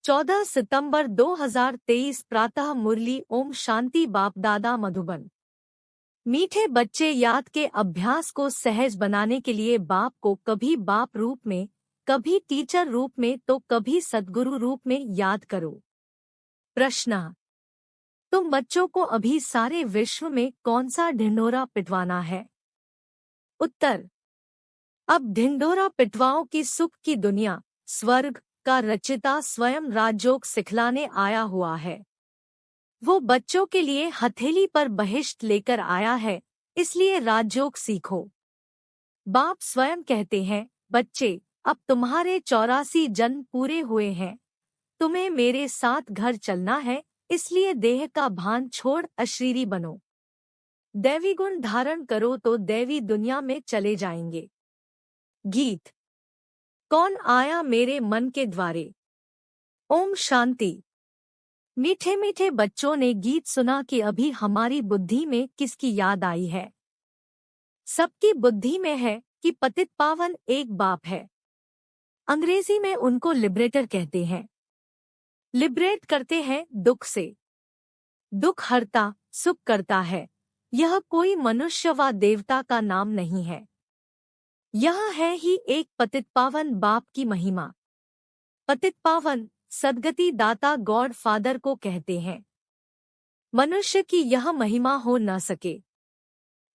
14 सितंबर 2023 प्रातः मुरली। ओम शांति। बाप दादा मधुबन। मीठे बच्चे, याद के अभ्यास को सहज बनाने के लिए बाप को कभी बाप रूप में, कभी टीचर रूप में तो कभी सद्गुरु रूप में याद करो। प्रश्न: तुम बच्चों को अभी सारे विश्व में कौन सा ढिंढोरा पिटवाना है? उत्तर: अब ढिंढोरा पिटवाओं की सुख की दुनिया, स्वर्ग का रचिता स्वयं राजयोग सिखलाने आया हुआ है। वो बच्चों के लिए हथेली पर बहिष्ट लेकर आया है, इसलिए राजयोग सीखो। बाप स्वयं कहते हैं, बच्चे, अब तुम्हारे 84 जन्म पूरे हुए हैं, तुम्हें मेरे साथ घर चलना है, इसलिए देह का भान छोड़ अशरीरी बनो। दैवी गुण धारण करो तो दैवी दुनिया में चले जाएंगे। गीत। कौन आया मेरे मन के द्वारे? ओम शांति। मीठे मीठे बच्चों ने गीत सुना कि अभी हमारी बुद्धि में किसकी याद आई है। सबकी बुद्धि में है कि पतित पावन एक बाप है। अंग्रेजी में उनको लिबरेटर कहते हैं। लिबरेट करते हैं दुख से। दुख हरता, सुख करता है। यह कोई मनुष्य व देवता का नाम नहीं है। यह है ही एक पतित पावन बाप की महिमा। पतित पावन सद्गति दाता गॉड फादर को कहते हैं। मनुष्य की यह महिमा हो न सके।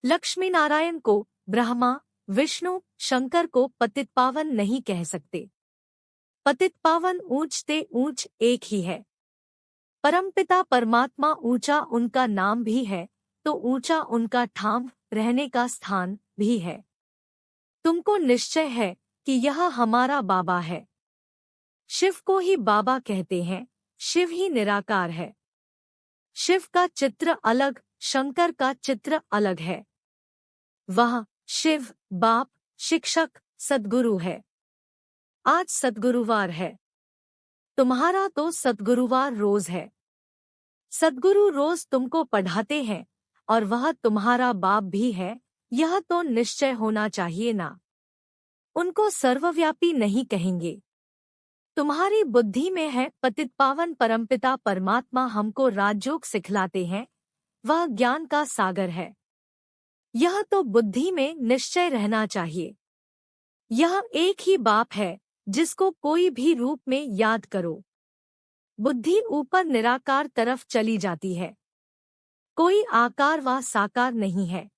लक्ष्मी नारायण को, ब्रह्मा, विष्णु, शंकर को पतित पावन नहीं कह सकते। पतित पावन ऊंचते ऊंच एक ही है। परमपिता परमात्मा ऊंचा उनका नाम भी है, तो ऊंचा उनका ठाम रहने का स्थान भी है। तुमको निश्चय है कि यह हमारा बाबा है। शिव को ही बाबा कहते हैं। शिव ही निराकार है। शिव का चित्र अलग, शंकर का चित्र अलग है। वह शिव बाप, शिक्षक, सद्गुरु है। आज सद्गुरुवार है। तुम्हारा तो सद्गुरुवार रोज है। सद्गुरु रोज तुमको पढ़ाते हैं और वह तुम्हारा बाप भी है, यह तो निश्चय होना चाहिए ना। उनको सर्वव्यापी नहीं कहेंगे। तुम्हारी बुद्धि में है पतित पावन परमपिता परमात्मा हमको राजयोग सिखलाते हैं, वह ज्ञान का सागर है। यह तो बुद्धि में निश्चय रहना चाहिए। यह एक ही बाप है जिसको कोई भी रूप में याद करो। बुद्धि ऊपर निराकार तरफ चली जाती है। कोई आकार व साकार नहीं है।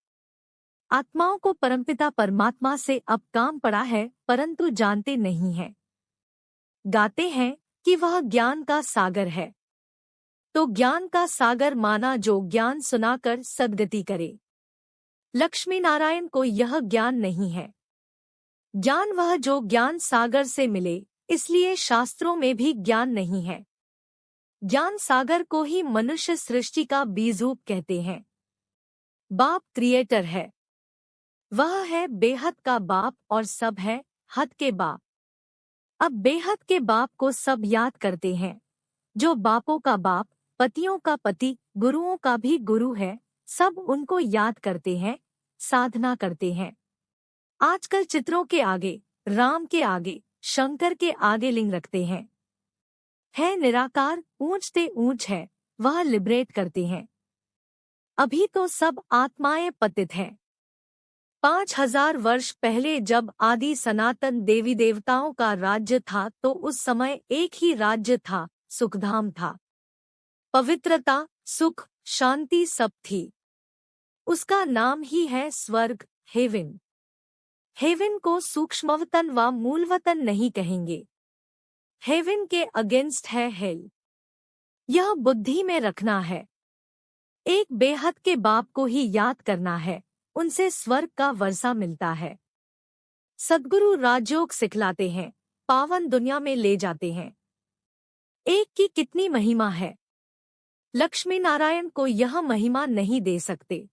आत्माओं को परमपिता परमात्मा से अब काम पड़ा है, परंतु जानते नहीं हैं। गाते हैं कि वह ज्ञान का सागर है। तो ज्ञान का सागर माना जो ज्ञान सुनाकर सद्गति करे। लक्ष्मी नारायण को यह ज्ञान नहीं है। ज्ञान वह जो ज्ञान सागर से मिले, इसलिए शास्त्रों में भी ज्ञान नहीं है। ज्ञान सागर को ही मनुष्य सृष्टि का बीजरूप कहते हैं। बाप क्रिएटर है। वह है बेहद का बाप और सब है हद के बाप। अब बेहद के बाप को सब याद करते हैं। जो बापों का बाप, पतियों का पति, गुरुओं का भी गुरु है, सब उनको याद करते हैं, साधना करते हैं। आजकल चित्रों के आगे, राम के आगे, शंकर के आगे लिंग रखते हैं। है निराकार, ऊंचते ऊंच है, वह लिबरेट करते हैं। अभी तो सब आत्माएं पतित हैं। 5000 वर्ष पहले जब आदि सनातन देवी देवताओं का राज्य था तो उस समय एक ही राज्य था, सुखधाम था। पवित्रता, सुख, शांति सब थी। उसका नाम ही है स्वर्ग, हेवन। हेवन को सूक्ष्मवतन व मूलवतन नहीं कहेंगे। हेवन के अगेंस्ट है हेल। यह बुद्धि में रखना है। एक बेहद के बाप को ही याद करना है, उनसे स्वर्ग का वर्षा मिलता है। सद्गुरु राजयोग सिखलाते हैं, पावन दुनिया में ले जाते हैं। एक की कितनी महिमा है। लक्ष्मी नारायण को यह महिमा नहीं दे सकते।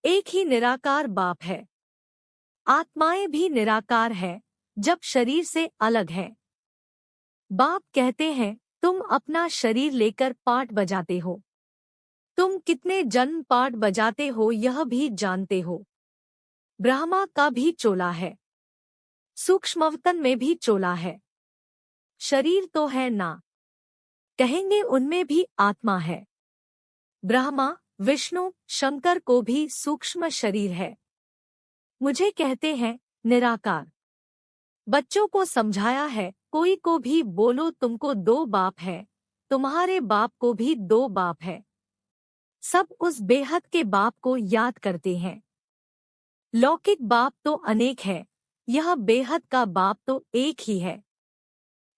एक ही निराकार बाप है। आत्माएं भी निराकार है, जब शरीर से अलग है। बाप कहते हैं, तुम अपना शरीर लेकर पाट बजाते हो। तुम कितने जन्म पाट बजाते हो यह भी जानते हो। ब्रह्मा का भी चोला है। सूक्ष्मवतन में भी चोला है। शरीर तो है ना। कहेंगे उनमें भी आत्मा है। ब्रह्मा, विष्णु, शंकर को भी सूक्ष्म शरीर है। मुझे कहते हैं निराकार। बच्चों को समझाया है, कोई को भी बोलो तुमको दो बाप है, तुम्हारे बाप को भी दो बाप है। सब उस बेहद के बाप को याद करते हैं। लौकिक बाप तो अनेक है, यह बेहद का बाप तो एक ही है।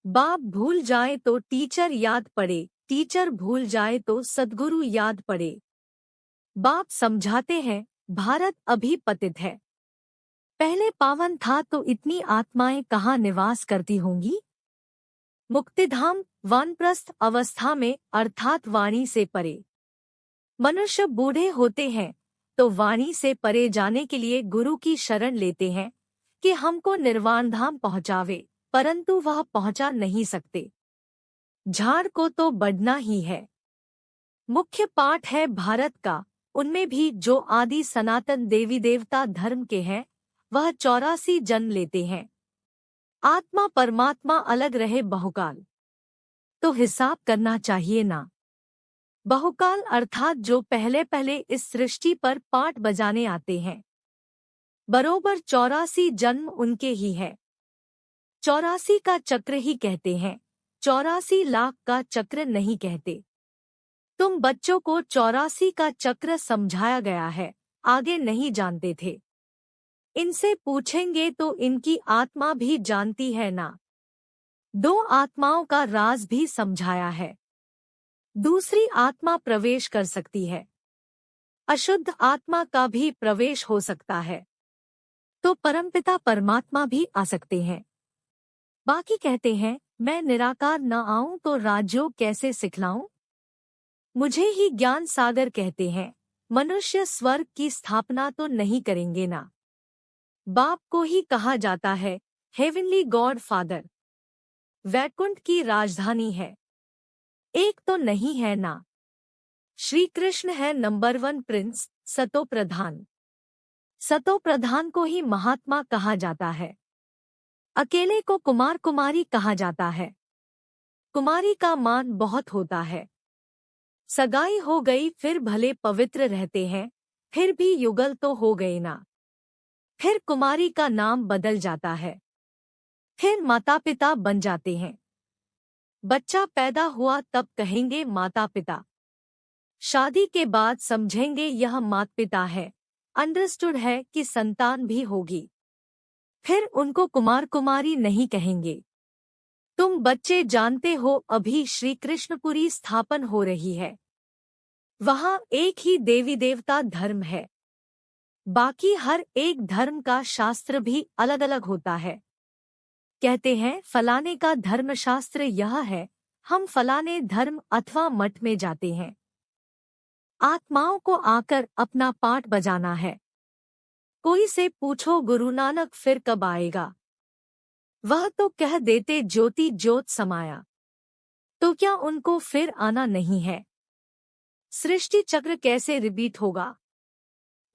बाप भूल जाए तो टीचर याद पड़े, टीचर भूल जाए तो सद्गुरु याद पड़े। बाप समझाते हैं, भारत अभी पतित है। पहले पावन था तो इतनी आत्माएं कहाँ निवास करती होंगी। मुक्तिधाम वानप्रस्थ अवस्था में अर्थात वाणी से परे। मनुष्य बूढ़े होते हैं तो वाणी से परे जाने के लिए गुरु की शरण लेते हैं कि हमको निर्वाण धाम पहुँचावे, परंतु वह पहुँचा नहीं सकते। झाड़ को तो बढ़ना ही है। मुख्य पाठ है भारत का, उनमें भी जो आदि सनातन देवी देवता धर्म के हैं वह 84 जन्म लेते हैं। आत्मा परमात्मा अलग रहे बहुकाल, तो हिसाब करना चाहिए ना। बहुकाल अर्थात जो पहले पहले इस सृष्टि पर पाठ बजाने आते हैं, बरोबर 84 जन्म उनके ही है। 84 का चक्र ही कहते हैं, 84 लाख का चक्र नहीं कहते। तुम बच्चों को 84 का चक्र समझाया गया है, आगे नहीं जानते थे। इनसे पूछेंगे तो इनकी आत्मा भी जानती है ना। दो आत्माओं का राज भी समझाया है। दूसरी आत्मा प्रवेश कर सकती है, अशुद्ध आत्मा का भी प्रवेश हो सकता है, तो परमपिता परमात्मा भी आ सकते हैं। बाकी कहते हैं मैं निराकार न आऊं तो राजयोग कैसे सिखलाऊं। मुझे ही ज्ञान सागर कहते हैं, मनुष्य स्वर्ग की स्थापना तो नहीं करेंगे ना। बाप को ही कहा जाता है हेवनली गॉड फादर। वैकुंठ की राजधानी है, एक तो नहीं है ना। श्री कृष्ण है नंबर 1 प्रिंस, सतो प्रधान। सतो प्रधान को ही महात्मा कहा जाता है। अकेले को कुमार कुमारी कहा जाता है। कुमारी का मान बहुत होता है। सगाई हो गई फिर भले पवित्र रहते हैं, फिर भी युगल तो हो गए ना। फिर कुमारी का नाम बदल जाता है, फिर माता पिता बन जाते हैं। बच्चा पैदा हुआ तब कहेंगे माता पिता, शादी के बाद समझेंगे यह माता पिता है, अंडरस्टूड है कि संतान भी होगी। फिर उनको कुमार कुमारी नहीं कहेंगे। तुम बच्चे जानते हो अभी श्री कृष्णपुरी स्थापन हो रही है, वहां एक ही देवी देवता धर्म है। बाकी हर एक धर्म का शास्त्र भी अलग अलग होता है। कहते हैं फलाने का धर्मशास्त्र यह है, हम फलाने धर्म अथवा मठ में जाते हैं। आत्माओं को आकर अपना पाठ बजाना है। कोई से पूछो गुरु नानक फिर कब आएगा, वह तो कह देते ज्योति ज्योत समाया। तो क्या उनको फिर आना नहीं है। सृष्टि चक्र कैसे रिपीट होगा।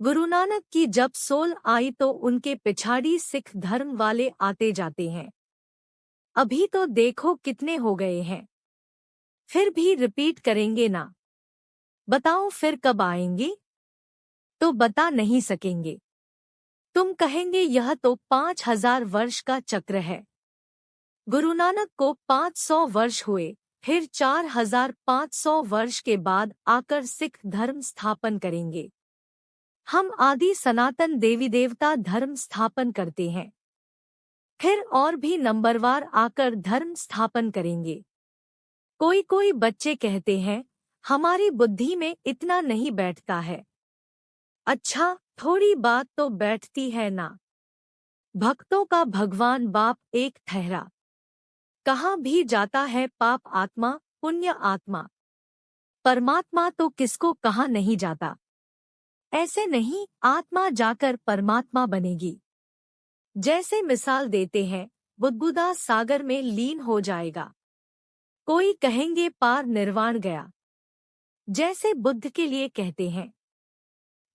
गुरु नानक की जब सोल आई तो उनके पिछाड़ी सिख धर्म वाले आते जाते हैं। अभी तो देखो कितने हो गए हैं, फिर भी रिपीट करेंगे ना। बताओ फिर कब आएंगे, तो बता नहीं सकेंगे। तुम कहेंगे यह तो 5000 वर्ष का चक्र है। गुरु नानक को 500 वर्ष हुए, फिर 4500 वर्ष के बाद आकर सिख धर्म स्थापन करेंगे। हम आदि सनातन देवी देवता धर्म स्थापन करते हैं, फिर और भी नंबरवार आकर धर्म स्थापन करेंगे। कोई कोई बच्चे कहते हैं हमारी बुद्धि में इतना नहीं बैठता है। अच्छा, थोड़ी बात तो बैठती है ना। भक्तों का भगवान बाप एक ठहरा, कहाँ भी जाता है पाप आत्मा पुण्य आत्मा। परमात्मा तो किसको कहाँ नहीं जाता। ऐसे नहीं आत्मा जाकर परमात्मा बनेगी। जैसे मिसाल देते हैं बुद्बुदा सागर में लीन हो जाएगा। कोई कहेंगे पार निर्वाण गया, जैसे बुद्ध के लिए कहते हैं।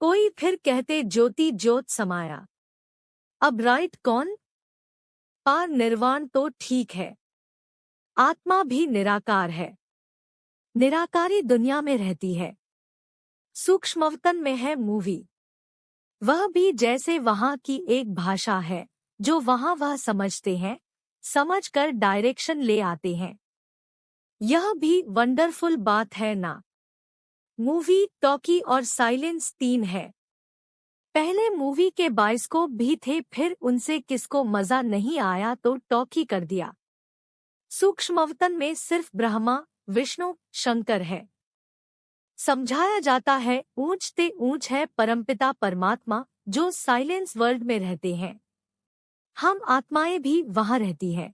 कोई फिर कहते ज्योति ज्योत समाया। अब राइट कौन। पार निर्वाण तो ठीक है, आत्मा भी निराकार है। निराकारी दुनिया में रहती है। सूक्ष्मवतन में है मूवी। वह भी जैसे वहाँ की एक भाषा है जो वहाँ वह समझते हैं, समझकर डायरेक्शन ले आते हैं। यह भी वंडरफुल बात है ना। मूवी, टॉकी और साइलेंस 3 है। पहले मूवी के बाइस्कोप भी थे, फिर उनसे किसको मजा नहीं आया तो टॉकी कर दिया। सूक्ष्मवतन में सिर्फ ब्रह्मा, विष्णु, शंकर है। समझाया जाता है ऊंच ते ऊंच है परमपिता परमात्मा जो साइलेंस वर्ल्ड में रहते हैं। हम आत्माएं भी वहां रहती हैं।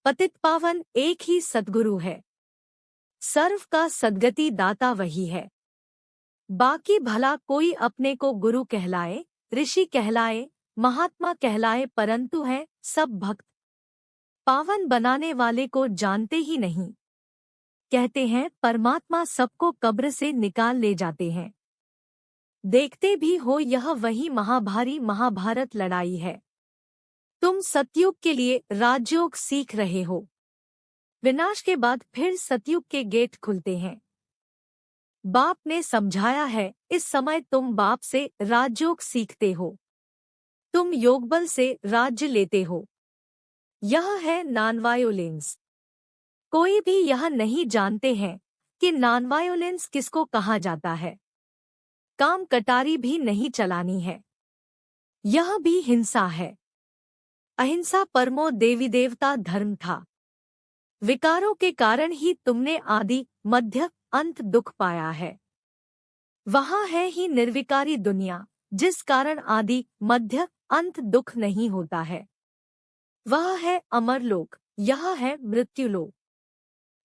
पतित पावन एक ही सद्गुरु है। सर्व का सद्गति दाता वही है। बाकी भला कोई अपने को गुरु कहलाए, ऋषि कहलाए, महात्मा कहलाए, परंतु है सब भक्त। पावन बनाने वाले को जानते ही नहीं। कहते हैं परमात्मा सबको कब्र से निकाल ले जाते हैं। देखते भी हो यह वही महाभारी महाभारत लड़ाई है। तुम सतयुग के लिए राजयोग सीख रहे हो। विनाश के बाद फिर सतयुग के गेट खुलते हैं। बाप ने समझाया है इस समय तुम बाप से राजयोग सीखते हो। तुम योगबल से राज्य लेते हो। यह है नॉन वायोलेंस। कोई भी यह नहीं जानते हैं कि नॉन वायोलेंस किसको कहा जाता है। काम कटारी भी नहीं चलानी है। यह भी हिंसा है। अहिंसा परमो देवी देवता धर्म था। विकारों के कारण ही तुमने आदि मध्य अंत दुख पाया है। वहाँ है ही निर्विकारी दुनिया जिस कारण आदि मध्य अंत दुख नहीं होता है। वह है अमरलोक, यह है मृत्युलोक।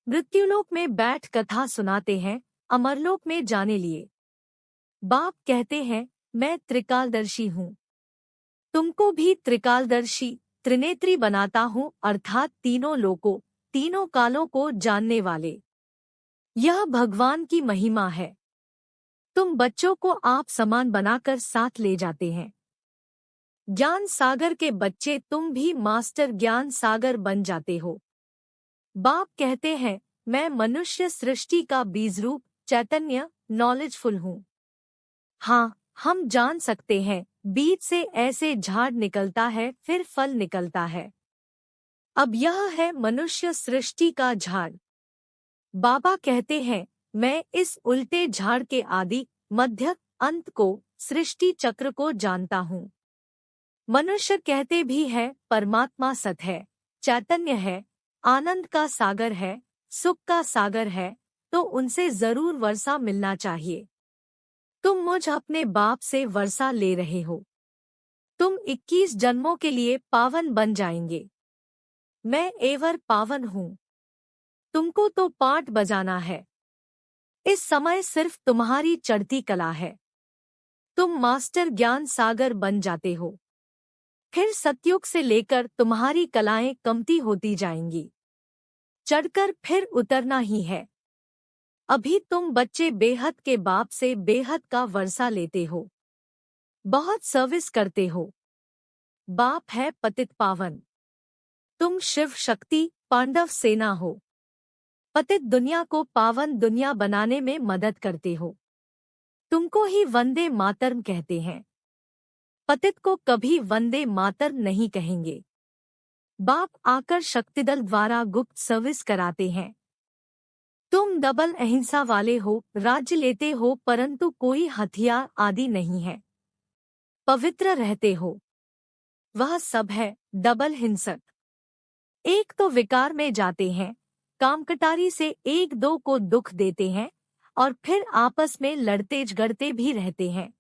मृत्युलोक में बैठ कथा सुनाते हैं अमरलोक में जाने लिए। बाप कहते हैं मैं त्रिकालदर्शी हूँ। तुमको भी त्रिकालदर्शी त्रिनेत्री बनाता हूँ, अर्थात तीनों लोकों तीनों कालों को जानने वाले। यह भगवान की महिमा है। तुम बच्चों को आप समान बनाकर साथ ले जाते हैं। ज्ञान सागर के बच्चे तुम भी मास्टर ज्ञान सागर बन जाते हो। बाप कहते हैं मैं मनुष्य सृष्टि का बीज रूप चैतन्य नॉलेजफुल हूँ। हाँ, हम जान सकते हैं बीज से ऐसे झाड़ निकलता है, फिर फल निकलता है। अब यह है मनुष्य सृष्टि का झाड़। बाबा कहते हैं मैं इस उल्टे झाड़ के आदि मध्य अंत को सृष्टि चक्र को जानता हूँ। मनुष्य कहते भी है परमात्मा सत है, चैतन्य है, आनंद का सागर है, सुख का सागर है, तो उनसे जरूर वर्षा मिलना चाहिए। तुम मुझ अपने बाप से वर्षा ले रहे हो। तुम 21 जन्मों के लिए पावन बन जाएंगे। मैं एवर पावन हूँ। तुमको तो पाठ बजाना है। इस समय सिर्फ तुम्हारी चढ़ती कला है। तुम मास्टर ज्ञान सागर बन जाते हो। फिर सतयुग से लेकर तुम्हारी कलाएं कमती होती जाएंगी। चढ़कर फिर उतरना ही है। अभी तुम बच्चे बेहद के बाप से बेहद का वर्षा लेते हो। बहुत सर्विस करते हो। बाप है पतित पावन। तुम शिव शक्ति पांडव सेना हो। पतित दुनिया को पावन दुनिया बनाने में मदद करते हो। तुमको ही वंदे मातरम कहते हैं। पतित को कभी वंदे मातरम नहीं कहेंगे। बाप आकर शक्तिदल द्वारा गुप्त सर्विस कराते हैं। तुम डबल अहिंसा वाले हो, राज्य लेते हो, परंतु कोई हथियार आदि नहीं है। पवित्र रहते हो। वह सब है डबल हिंसक। एक तो विकार में जाते हैं, कामकटारी से एक दो को दुख देते हैं और फिर आपस में लड़ते झगड़ते भी रहते हैं।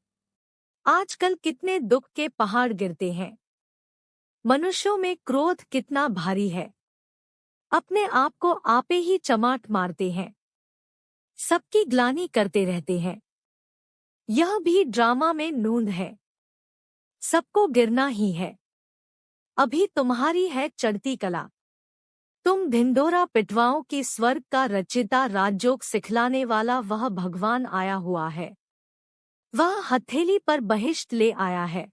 आजकल कितने दुख के पहाड़ गिरते हैं। मनुष्यों में क्रोध कितना भारी है। अपने आप को आपे ही चमाट मारते हैं। सबकी ग्लानि करते रहते हैं। यह भी ड्रामा में नूंद है। सबको गिरना ही है। अभी तुम्हारी है चढ़ती कला। तुम धिंडोरा पिटवाओं की स्वर्ग का रचिता राजयोग सिखलाने वाला वह भगवान आया हुआ है। वह हथेली पर बहिष्ट ले आया है।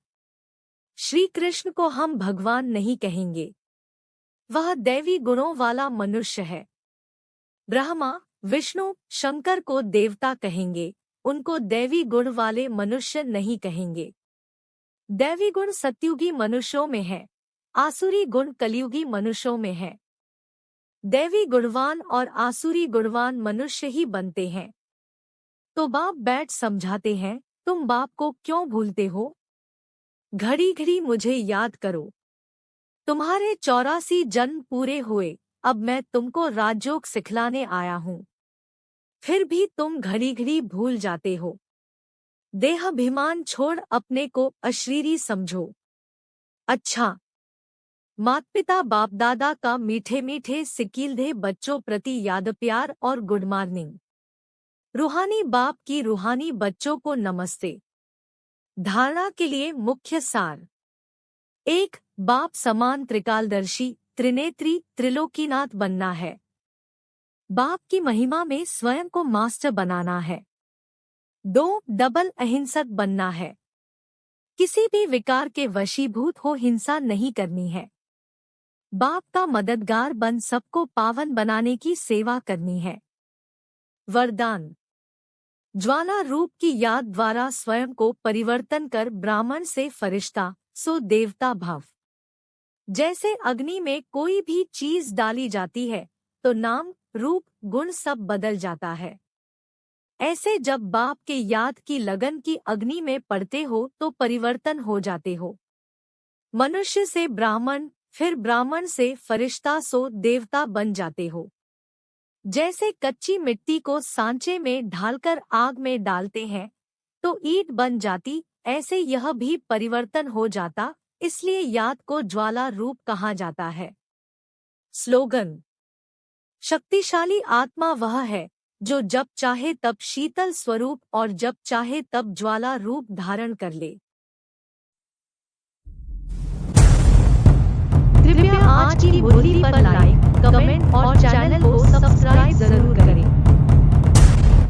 श्री कृष्ण को हम भगवान नहीं कहेंगे। वह दैवी गुणों वाला मनुष्य है। ब्रह्मा, विष्णु शंकर को देवता कहेंगे, उनको दैवी गुण वाले मनुष्य नहीं कहेंगे। दैवी गुण सत्युगी मनुष्यों में है, आसुरी गुण कलयुगी मनुष्यों में है। दैवी गुणवान और आसुरी गुणवान मनुष्य ही बनते हैं। तो बाप बैठ समझाते हैं, तुम बाप को क्यों भूलते हो? घड़ी घड़ी मुझे याद करो। तुम्हारे 84 जन्म पूरे हुए, अब मैं तुमको राजयोग सिखलाने आया हूँ। फिर भी तुम घड़ी घड़ी भूल जाते हो। देहाभिमान छोड़ अपने को अशरीरी समझो। अच्छा, माता पिता बाप दादा का मीठे मीठे सिकीलधे बच्चों प्रति याद प्यार और गुड मॉर्निंग। रूहानी बाप की रूहानी बच्चों को नमस्ते। धारणा के लिए मुख्य सार। 1. बाप समान त्रिकालदर्शी त्रिनेत्री त्रिलोकीनाथ बनना है। बाप की महिमा में स्वयं को मास्टर बनाना है। 2. डबल अहिंसक बनना है। किसी भी विकार के वशीभूत हो हिंसा नहीं करनी है। बाप का मददगार बन सबको पावन बनाने की सेवा करनी है। वरदान। ज्वाला रूप की याद द्वारा स्वयं को परिवर्तन कर ब्राह्मण से फरिश्ता सो देवता भव। जैसे अग्नि में कोई भी चीज डाली जाती है तो नाम रूप गुण सब बदल जाता है। ऐसे जब बाप के याद की लगन की अग्नि में पड़ते हो तो परिवर्तन हो जाते हो। मनुष्य से ब्राह्मण, फिर ब्राह्मण से फरिश्ता सो देवता बन जाते हो। जैसे कच्ची मिट्टी को सांचे में ढालकर आग में डालते हैं तो ईंट बन जाती, ऐसे यह भी परिवर्तन हो जाता, इसलिए याद को ज्वाला रूप कहा जाता है। स्लोगन। शक्तिशाली आत्मा वह है जो जब चाहे तब शीतल स्वरूप और जब चाहे तब ज्वाला रूप धारण कर ले। कृपया आज की मुरली पर लाइक, कमेंट और चैनल को